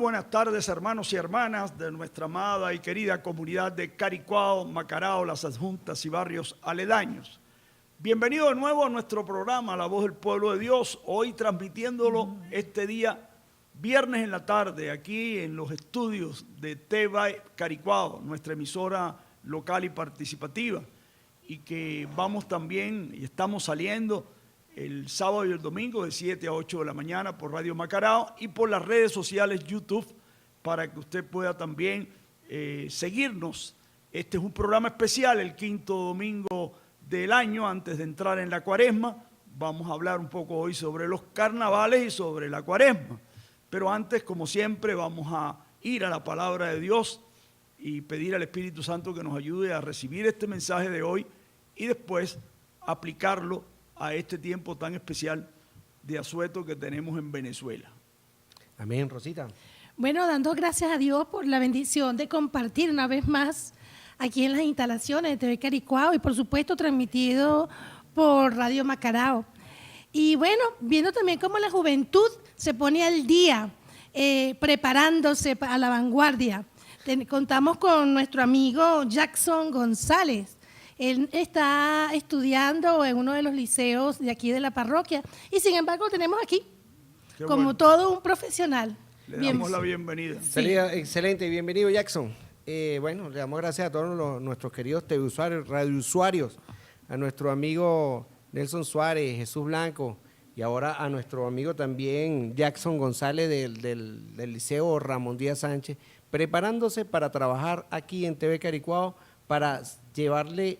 buenas tardes, hermanos y hermanas de nuestra amada y querida comunidad de Caricuao, Macarao, las adjuntas y barrios aledaños. Bienvenido de nuevo a nuestro programa La Voz del Pueblo de Dios, hoy transmitiéndolo este día, viernes en la tarde, aquí en los estudios de TV Caricuao, nuestra emisora local y participativa, y que vamos también y estamos saliendo el sábado y el domingo de 7 a 8 de la mañana por Radio Macarao y por las redes sociales YouTube para que usted pueda también seguirnos. Este es un programa especial, el quinto domingo del año antes de entrar en la cuaresma. Vamos a hablar un poco hoy sobre los carnavales y sobre la cuaresma. Pero antes, como siempre, vamos a ir a la palabra de Dios y pedir al Espíritu Santo que nos ayude a recibir este mensaje de hoy y después aplicarlo a este tiempo tan especial de asueto que tenemos en Venezuela. Amén, Rosita. Bueno, dando gracias a Dios por la bendición de compartir una vez más aquí en las instalaciones de TV Caricuao y por supuesto transmitido por Radio Macarao. Y bueno, viendo también cómo la juventud se pone al día, preparándose a la vanguardia. Contamos con nuestro amigo Jackson González. Él está estudiando en uno de los liceos de aquí de la parroquia y sin embargo lo tenemos aquí como todo un profesional. Le damos la bienvenida. Sí. Sería excelente, bienvenido Jackson. Bueno, le damos gracias a todos nuestros queridos teleusuarios, radiousuarios, a nuestro amigo Nelson Suárez, Jesús Blanco y ahora a nuestro amigo también Jackson González del Liceo Ramón Díaz Sánchez, preparándose para trabajar aquí en TV Caricuao para llevarle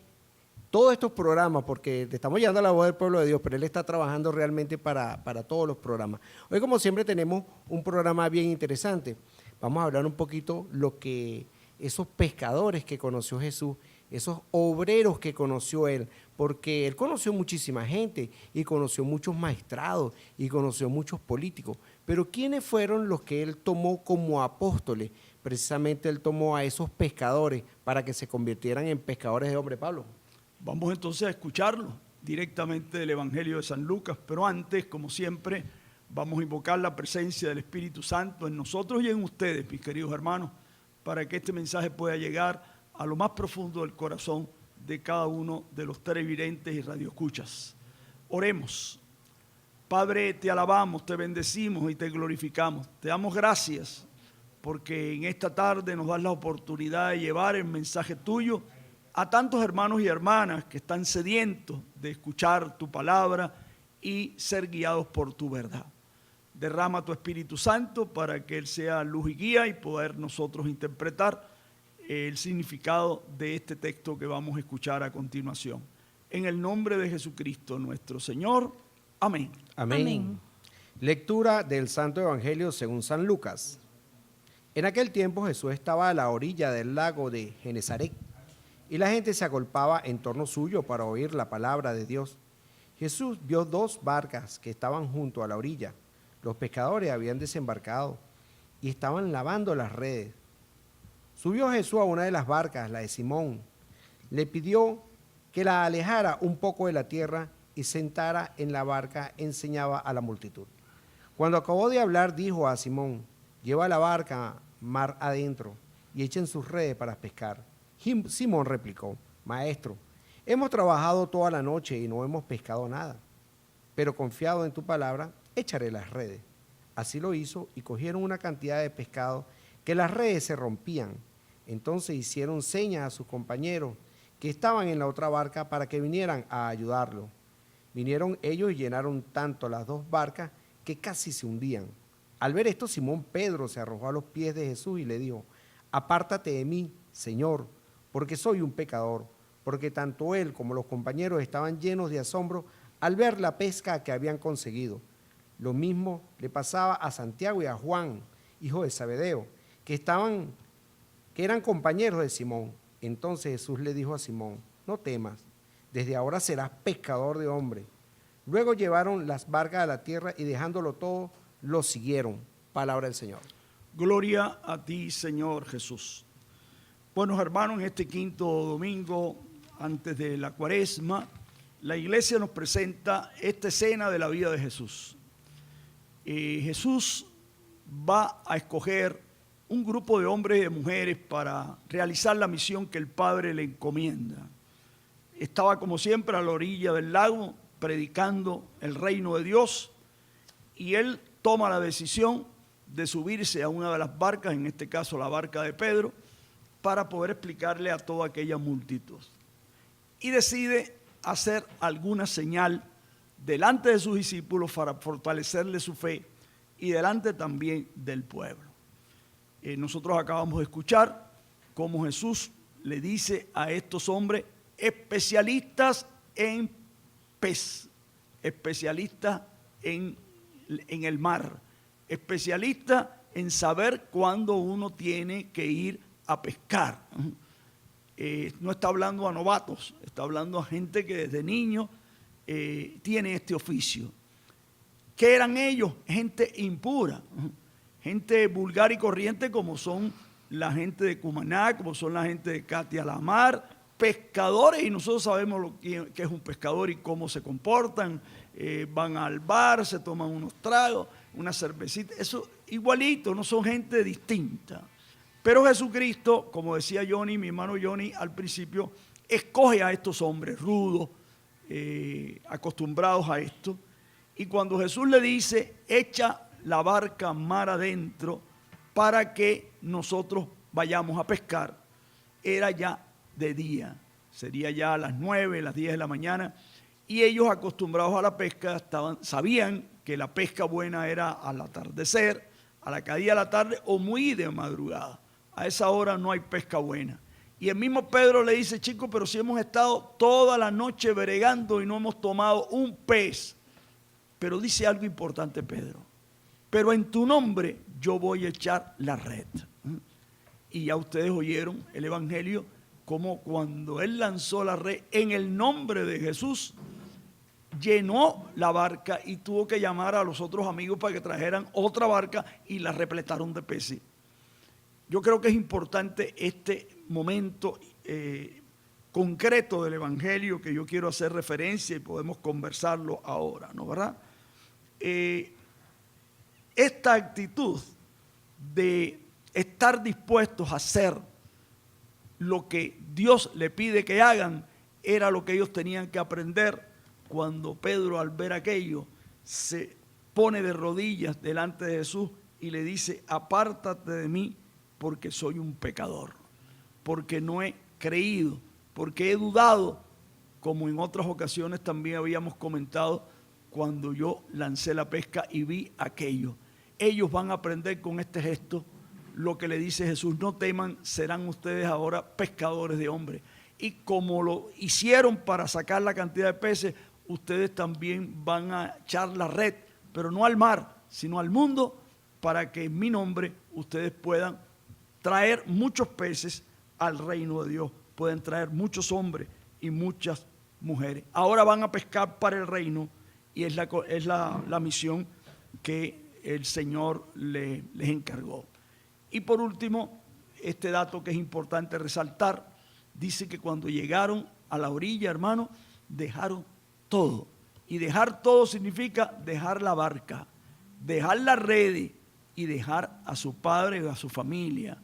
todos estos programas, porque le estamos llevando a La Voz del Pueblo de Dios, pero él está trabajando realmente para todos los programas. Hoy, como siempre, tenemos un programa bien interesante. Vamos a hablar un poquito lo que esos pescadores que conoció Jesús, esos obreros que conoció él, porque él conoció muchísima gente y conoció muchos maestrados y conoció muchos políticos, pero ¿quiénes fueron los que él tomó como apóstoles? Precisamente él tomó a esos pescadores para que se convirtieran en pescadores de hombres, Pablo. Vamos entonces a escucharlo directamente del Evangelio de San Lucas, pero antes, como siempre, vamos a invocar la presencia del Espíritu Santo en nosotros y en ustedes, mis queridos hermanos, para que este mensaje pueda llegar a lo más profundo del corazón de cada uno de los televidentes y radioescuchas. Oremos. Padre, te alabamos, te bendecimos y te glorificamos. Te damos gracias porque en esta tarde nos das la oportunidad de llevar el mensaje tuyo a tantos hermanos y hermanas que están sedientos de escuchar tu palabra y ser guiados por tu verdad. Derrama tu Espíritu Santo para que Él sea luz y guía y poder nosotros interpretar el significado de este texto que vamos a escuchar a continuación. En el nombre de Jesucristo nuestro Señor. Amén. Amén. Amén. Lectura del Santo Evangelio según San Lucas. En aquel tiempo Jesús estaba a la orilla del lago de Genesaret y la gente se agolpaba en torno suyo para oír la palabra de Dios. Jesús vio dos barcas que estaban junto a la orilla. Los pescadores habían desembarcado y estaban lavando las redes. Subió Jesús a una de las barcas, la de Simón. Le pidió que la alejara un poco de la tierra y sentara en la barca, enseñaba a la multitud. Cuando acabó de hablar, dijo a Simón: lleva la barca mar adentro y echen sus redes para pescar. Simón replicó: Maestro, hemos trabajado toda la noche y no hemos pescado nada, pero confiado en tu palabra, echaré las redes. Así lo hizo y cogieron una cantidad de pescado que las redes se rompían. Entonces hicieron señas a sus compañeros que estaban en la otra barca para que vinieran a ayudarlo. Vinieron ellos y llenaron tanto las dos barcas que casi se hundían. Al ver esto, Simón Pedro se arrojó a los pies de Jesús y le dijo: Apártate de mí, Señor, porque soy un pecador. Porque tanto él como los compañeros estaban llenos de asombro al ver la pesca que habían conseguido. Lo mismo le pasaba a Santiago y a Juan, hijo de Zebedeo, que eran compañeros de Simón. Entonces Jesús le dijo a Simón: No temas, desde ahora serás pescador de hombres. Luego llevaron las barcas a la tierra y dejándolo todo, lo siguieron. Palabra del Señor. Gloria a ti, Señor Jesús. Buenos hermanos, en este quinto domingo antes de la cuaresma, la iglesia nos presenta esta escena de la vida de Jesús. Jesús va a escoger un grupo de hombres y de mujeres para realizar la misión que el Padre le encomienda. Estaba como siempre a la orilla del lago predicando el reino de Dios y él toma la decisión de subirse a una de las barcas, en este caso la barca de Pedro, para poder explicarle a toda aquella multitud. Y decide hacer alguna señal delante de sus discípulos para fortalecerle su fe y delante también del pueblo. Nosotros acabamos de escuchar cómo Jesús le dice a estos hombres especialistas en pez, especialistas en el mar, especialistas en saber cuándo uno tiene que ir a pescar. No está hablando a novatos, está hablando a gente que desde niño tiene este oficio. ¿Qué eran ellos? Gente impura, gente vulgar y corriente como son la gente de Cumaná, como son la gente de Catia la Mar, pescadores, y nosotros sabemos lo que es un pescador y cómo se comportan, van al bar, se toman unos tragos, una cervecita, eso igualito, no son gente distinta. Pero Jesucristo, como decía Johnny, mi hermano Johnny, al principio, escoge a estos hombres rudos, acostumbrados a esto, y cuando Jesús le dice, echa la barca mar adentro para que nosotros vayamos a pescar, era ya de día, sería ya a las 9, las 10 de la mañana, y ellos acostumbrados a la pesca sabían que la pesca buena era al atardecer, a la caída de la tarde o muy de madrugada. A esa hora no hay pesca buena. Y el mismo Pedro le dice, chicos, pero si hemos estado toda la noche bregando y no hemos tomado un pez. Pero dice algo importante Pedro, pero en tu nombre yo voy a echar la red. Y ya ustedes oyeron el Evangelio, como cuando él lanzó la red en el nombre de Jesús, llenó la barca y tuvo que llamar a los otros amigos para que trajeran otra barca y la repletaron de peces. Yo creo que es importante este momento concreto del Evangelio que yo quiero hacer referencia y podemos conversarlo ahora, ¿no, verdad? Esta actitud de estar dispuestos a hacer lo que Dios le pide que hagan era lo que ellos tenían que aprender cuando Pedro, al ver aquello, se pone de rodillas delante de Jesús y le dice, apártate de mí porque soy un pecador, porque no he creído, porque he dudado, como en otras ocasiones también habíamos comentado cuando yo lancé la pesca y vi aquello. Ellos van a aprender con este gesto lo que le dice Jesús, no teman, serán ustedes ahora pescadores de hombres. Y como lo hicieron para sacar la cantidad de peces, ustedes también van a echar la red, pero no al mar, sino al mundo, para que en mi nombre ustedes puedan traer muchos peces al reino de Dios, pueden traer muchos hombres y muchas mujeres. Ahora van a pescar para el reino y es la misión que el Señor les encargó. Y por último, este dato que es importante resaltar, dice que cuando llegaron a la orilla, hermano, dejaron todo. Y dejar todo significa dejar la barca, dejar la red y dejar a su padre o a su familia.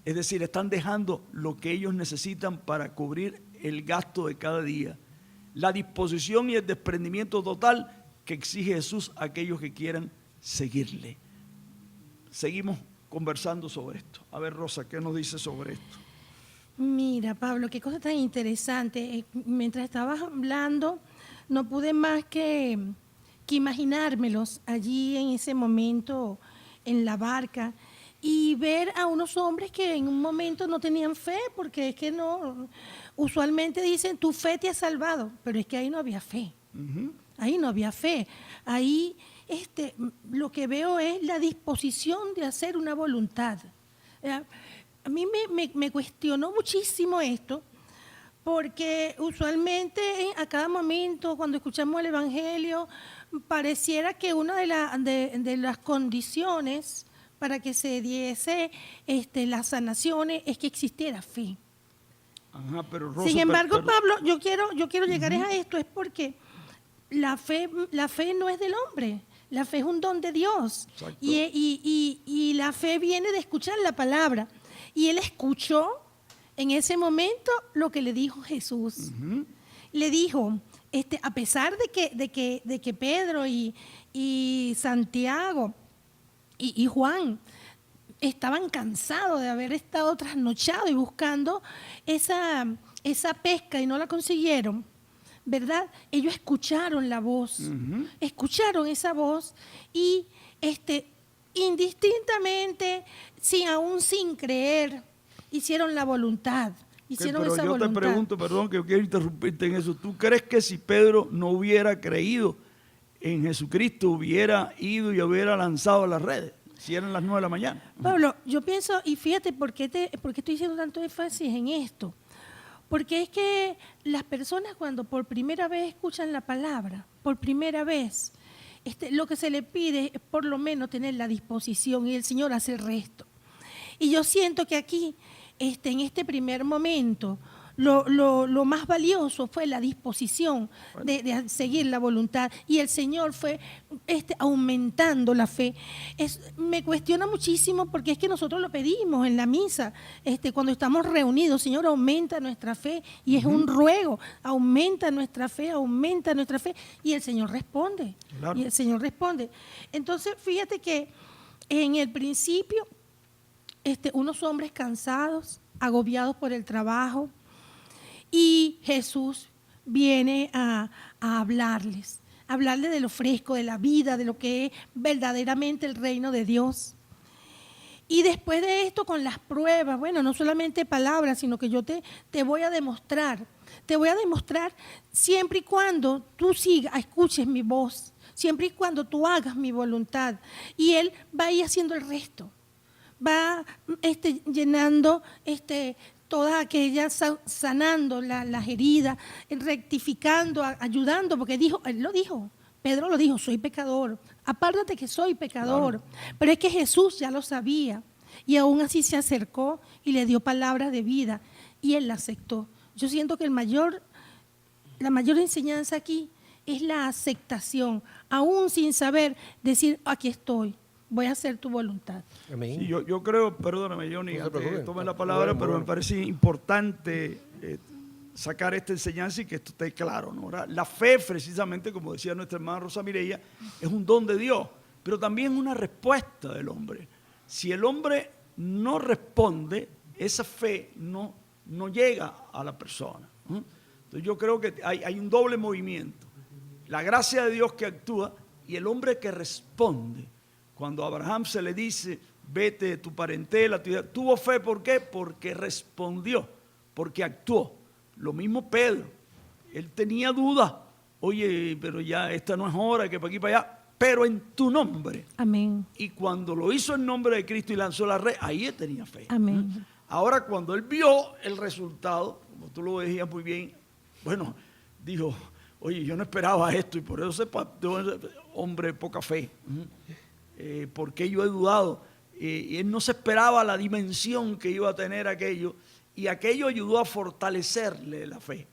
Es decir, están dejando lo que ellos necesitan para cubrir el gasto de cada día. La disposición y el desprendimiento total que exige Jesús a aquellos que quieran seguirle. Seguimos conversando sobre esto. A ver, Rosa, ¿qué nos dice sobre esto? Mira, Pablo, qué cosa tan interesante. Mientras estabas hablando, no pude más que imaginármelos allí en ese momento en la barca y ver a unos hombres que en un momento no tenían fe, porque es que no, usualmente dicen, tu fe te ha salvado, pero es que ahí no había fe. Ahí no había fe. Ahí lo que veo es la disposición de hacer una voluntad. A mí me cuestionó muchísimo esto, porque usualmente a cada momento cuando escuchamos el Evangelio pareciera que una de las condiciones para que se diese las sanaciones es que existiera fe. Ajá, pero Rosa, sin embargo, Pablo, yo quiero llegar a esto, es porque la fe no es del hombre, La fe es un don de Dios. Exacto. Y la fe viene de escuchar la palabra. Y él escuchó en ese momento lo que le dijo Jesús. Le dijo, a pesar de que Pedro y Santiago y Juan estaban cansados de haber estado trasnochados y buscando esa pesca y no la consiguieron, ¿verdad? Ellos escucharon la voz, escucharon esa voz y indistintamente, aún sin creer, hicieron la voluntad. Hicieron Pero esa yo voluntad. te pregunto, perdón que yo quiero interrumpirte en eso, ¿tú crees que si Pedro no hubiera creído en Jesucristo hubiera ido y hubiera lanzado las redes? Si eran las 9 de la mañana. Pablo, yo pienso, y fíjate por qué estoy haciendo tanto énfasis en esto. Porque es que las personas cuando por primera vez escuchan la palabra, por primera vez, lo que se le pide es por lo menos tener la disposición y el Señor hace el resto. Y yo siento que aquí, en este primer momento, lo más valioso fue la disposición de seguir la voluntad, y el Señor fue aumentando la fe. Me cuestiona muchísimo porque es que nosotros lo pedimos en la misa, cuando estamos reunidos: Señor, aumenta nuestra fe, y es un ruego: aumenta nuestra fe, y el Señor responde. Claro. Y el Señor responde. Entonces, fíjate que en el principio, unos hombres cansados, agobiados por el trabajo, y Jesús viene a hablarles de lo fresco, de la vida, de lo que es verdaderamente el reino de Dios. Y después de esto, con las pruebas, bueno, no solamente palabras, sino que yo te voy a demostrar, siempre y cuando tú escuches mi voz, siempre y cuando tú hagas mi voluntad. Y Él va a ir haciendo el resto, va llenando todas aquellas, sanando las heridas, rectificando, ayudando, porque él lo dijo, Pedro lo dijo: soy pecador, apártate que soy pecador. Claro. Pero es que Jesús ya lo sabía, y aún así se acercó y le dio palabras de vida, y él la aceptó. Yo siento que la mayor enseñanza aquí es la aceptación, aún sin saber decir: aquí estoy, voy a hacer tu voluntad. Amén. Sí, yo creo, perdóname, Johnny, No se preocupe. tome la palabra, pero me parece importante sacar esta enseñanza y que esto esté claro, ¿no? La fe, precisamente, como decía nuestra hermana Rosa Mireya, es un don de Dios, pero también una respuesta del hombre. Si el hombre no responde, esa fe no llega a la persona. Entonces yo creo que hay un doble movimiento: la gracia de Dios que actúa y el hombre que responde. Cuando a Abraham se le dice: vete de tu parentela, tuvo fe, ¿por qué? Porque respondió, porque actuó. Lo mismo Pedro, él tenía dudas: oye, pero ya esta no es hora, que para aquí para allá, pero en tu nombre. Amén. Y cuando lo hizo en nombre de Cristo y lanzó la red, ahí él tenía fe. Amén. Ahora, cuando él vio el resultado, como tú lo decías muy bien, bueno, dijo: oye, yo no esperaba esto, y por eso se hombre de poca fe. Porque yo he dudado, y él no se esperaba la dimensión que iba a tener aquello, y aquello ayudó a fortalecerle la fe.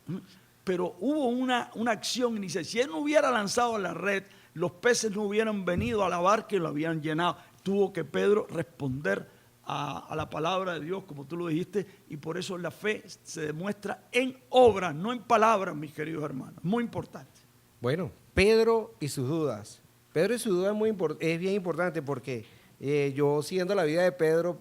Pero hubo una acción inicial. Si él no hubiera lanzado la red, los peces no hubieran venido a la barca y lo habían llenado. Tuvo que Pedro responder a la palabra de Dios, como tú lo dijiste, y por eso la fe se demuestra en obras, no en palabras, mis queridos hermanos. Muy importante. Bueno, Pedro y sus dudas. Pedro y sus dudas es bien importante porque yo, siguiendo la vida de Pedro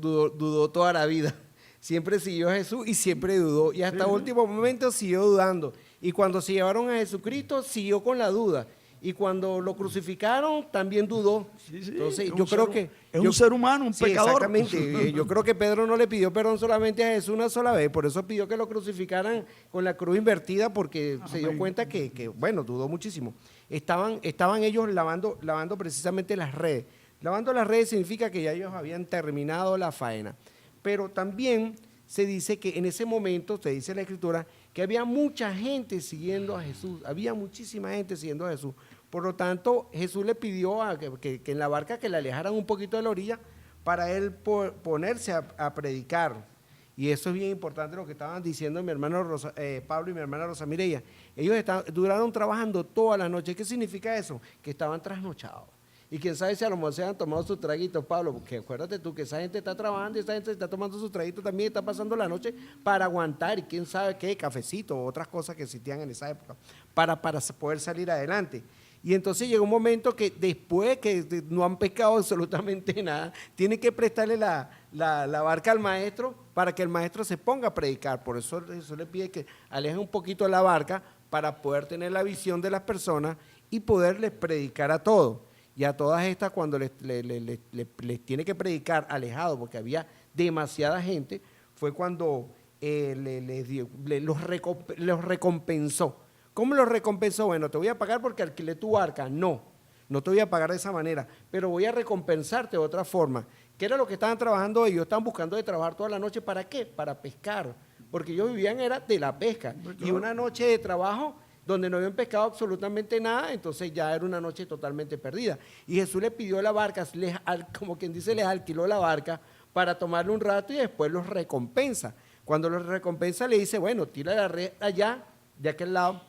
dudó toda la vida. Siempre siguió a Jesús y siempre dudó. Y hasta último momento siguió dudando. Y cuando se llevaron a Jesucristo, siguió con la duda. Y cuando lo crucificaron, también dudó. Sí, Entonces, yo creo que... Es un ser humano, un pecador. Exactamente. Yo creo que Pedro no le pidió perdón solamente a Jesús una sola vez. Por eso pidió que lo crucificaran con la cruz invertida, porque se dio cuenta que bueno, dudó muchísimo. Estaban ellos lavando precisamente las redes. Lavando las redes significa que ya ellos habían terminado la faena. Pero también se dice que en ese momento, se dice en la Escritura, que había mucha gente siguiendo a Jesús. Había muchísima gente siguiendo a Jesús. Por lo tanto, Jesús le pidió que en la barca que la alejaran un poquito de la orilla para él ponerse a predicar. Y eso es bien importante lo que estaban diciendo mi hermano Pablo y mi hermana Rosa Mireya. Ellos duraron trabajando toda la noche. ¿Qué significa eso? Que estaban trasnochados. Y quién sabe si a lo mejor se han tomado sus traguitos, Pablo, porque acuérdate tú que esa gente está trabajando y esa gente está tomando sus traguitos también, está pasando la noche para aguantar y quién sabe qué, cafecito o otras cosas que existían en esa época, para poder salir adelante. Y entonces llegó un momento que después que no han pescado absolutamente nada, tienen que prestarle la barca al maestro para que el maestro se ponga a predicar. Por eso Jesús le pide que alejen un poquito la barca para poder tener la visión de las personas y poderles predicar a todos. Y a todas estas, cuando les tiene que predicar alejado, porque había demasiada gente, fue cuando los recompensó. ¿Cómo los recompensó? Bueno, te voy a pagar porque alquilé tu barca. No te voy a pagar de esa manera, pero voy a recompensarte de otra forma. ¿Qué era lo que estaban trabajando ellos? Estaban buscando de trabajar toda la noche. ¿Para qué? Para pescar, porque ellos vivían era de la pesca. Y una noche de trabajo donde no habían pescado absolutamente nada, entonces ya era una noche totalmente perdida. Y Jesús le pidió la barca, como quien dice, les alquiló la barca para tomarle un rato y después los recompensa. Cuando los recompensa le dice, bueno, tira la red allá, de aquel lado.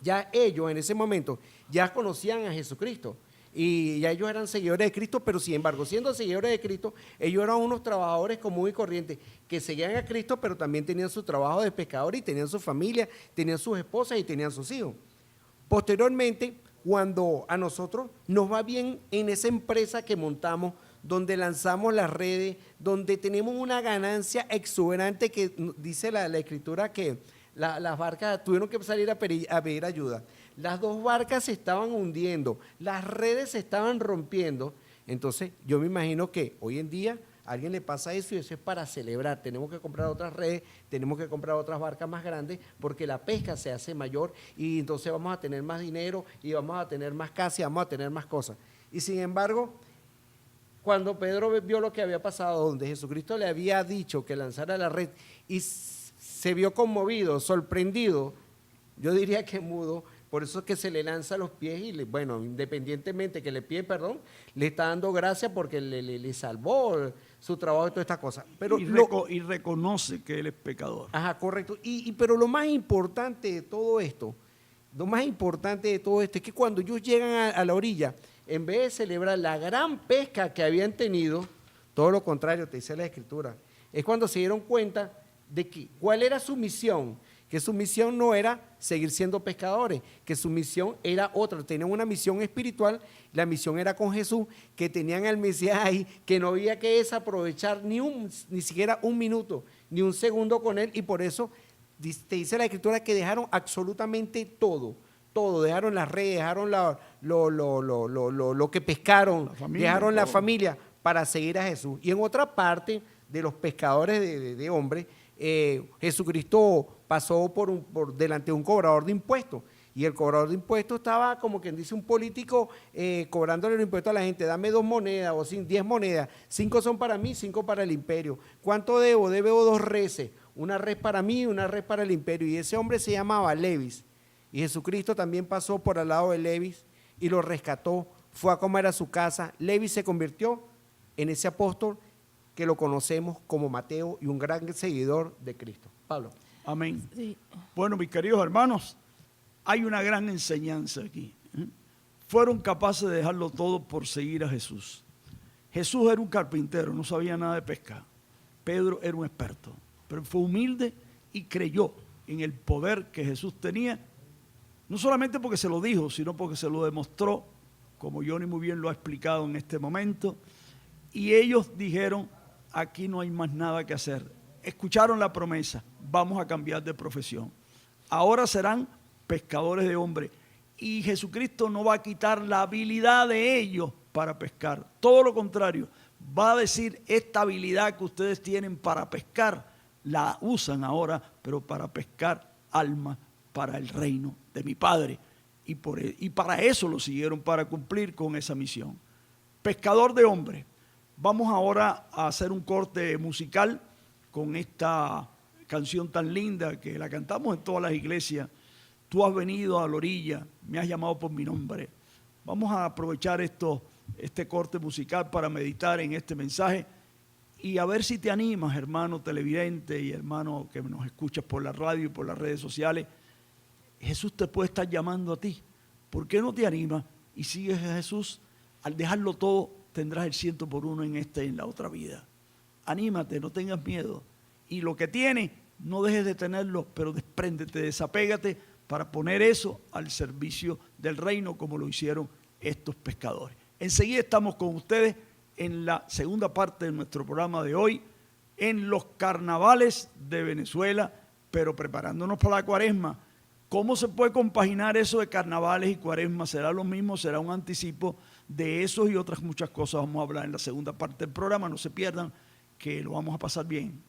Ya ellos en ese momento ya conocían a Jesucristo y ya ellos eran seguidores de Cristo, pero sin embargo, siendo seguidores de Cristo, ellos eran unos trabajadores comunes y corrientes que seguían a Cristo, pero también tenían su trabajo de pescador y tenían su familia, tenían sus esposas y tenían sus hijos. Posteriormente, cuando a nosotros nos va bien en esa empresa que montamos, donde lanzamos las redes, donde tenemos una ganancia exuberante que dice la Escritura que las barcas tuvieron que salir a pedir ayuda. Las dos barcas se estaban hundiendo, las redes se estaban rompiendo. Entonces, yo me imagino que hoy en día a alguien le pasa eso y eso es para celebrar. Tenemos que comprar otras redes, tenemos que comprar otras barcas más grandes porque la pesca se hace mayor y entonces vamos a tener más dinero y vamos a tener más casa y vamos a tener más cosas. Y sin embargo, cuando Pedro vio lo que había pasado, donde Jesucristo le había dicho que lanzara la red y se vio conmovido, sorprendido, yo diría que mudo, por eso es que se le lanza a los pies y, bueno, independientemente que le pide perdón, le está dando gracias porque le salvó su trabajo y todas estas cosas. Pero y reconoce que él es pecador. Ajá, correcto. Pero lo más importante de todo esto, es que cuando ellos llegan a la orilla, en vez de celebrar la gran pesca que habían tenido, todo lo contrario, te dice la Escritura, es cuando se dieron cuenta de que cuál era su misión, que su misión no era seguir siendo pescadores, que su misión era otra, tenían una misión espiritual, la misión era con Jesús, que tenían al Mesías ahí, que no había que desaprovechar ni siquiera un minuto, ni un segundo con él, y por eso te dice la Escritura que dejaron absolutamente todo, dejaron las redes, dejaron lo que pescaron, dejaron la familia para seguir a Jesús. Y en otra parte de los pescadores de hombres, Jesucristo pasó por delante de un cobrador de impuestos y el cobrador de impuestos estaba como quien dice un político cobrándole los impuestos a la gente, dame 2 monedas o 10 monedas, 5 son para mí, 5 para el imperio. ¿Cuánto debo? Debo 2 reses, una res para mí y una res para el imperio. Y ese hombre se llamaba Levis y Jesucristo también pasó por al lado de Levis y lo rescató, fue a comer a su casa. Levis se convirtió en ese apóstol que lo conocemos como Mateo y un gran seguidor de Cristo. Pablo. Amén. Sí. Bueno, mis queridos hermanos, hay una gran enseñanza aquí. Fueron capaces de dejarlo todo por seguir a Jesús. Jesús era un carpintero, no sabía nada de pesca. Pedro era un experto, pero fue humilde y creyó en el poder que Jesús tenía, no solamente porque se lo dijo, sino porque se lo demostró, como Johnny muy bien lo ha explicado en este momento. Y ellos dijeron, aquí no hay más nada que hacer. Escucharon la promesa, vamos a cambiar de profesión. Ahora serán pescadores de hombres. Y Jesucristo no va a quitar la habilidad de ellos para pescar. Todo lo contrario, va a decir, esta habilidad que ustedes tienen para pescar, la usan ahora, pero para pescar almas para el reino de mi Padre. Y para eso lo siguieron, para cumplir con esa misión. Pescador de hombres. Vamos ahora a hacer un corte musical con esta canción tan linda que la cantamos en todas las iglesias. Tú has venido a la orilla, me has llamado por mi nombre. Vamos a aprovechar este corte musical para meditar en este mensaje Y a ver si te animas, hermano televidente y hermano que nos escuchas por la radio y por las redes sociales. Jesús te puede estar llamando a ti. ¿Por qué no te animas y sigues a Jesús? Al dejarlo todo, tendrás el 100 por 1 en esta y en la otra vida. Anímate, no tengas miedo. Y lo que tienes, no dejes de tenerlo, pero despréndete, desapégate para poner eso al servicio del reino como lo hicieron estos pescadores. Enseguida estamos con ustedes en la segunda parte de nuestro programa de hoy, en los carnavales de Venezuela, pero preparándonos para la Cuaresma. ¿Cómo se puede compaginar eso de carnavales y Cuaresma? ¿Será lo mismo? ¿Será un anticipo? De esos y otras muchas cosas vamos a hablar en la segunda parte del programa. No se pierdan, que lo vamos a pasar bien.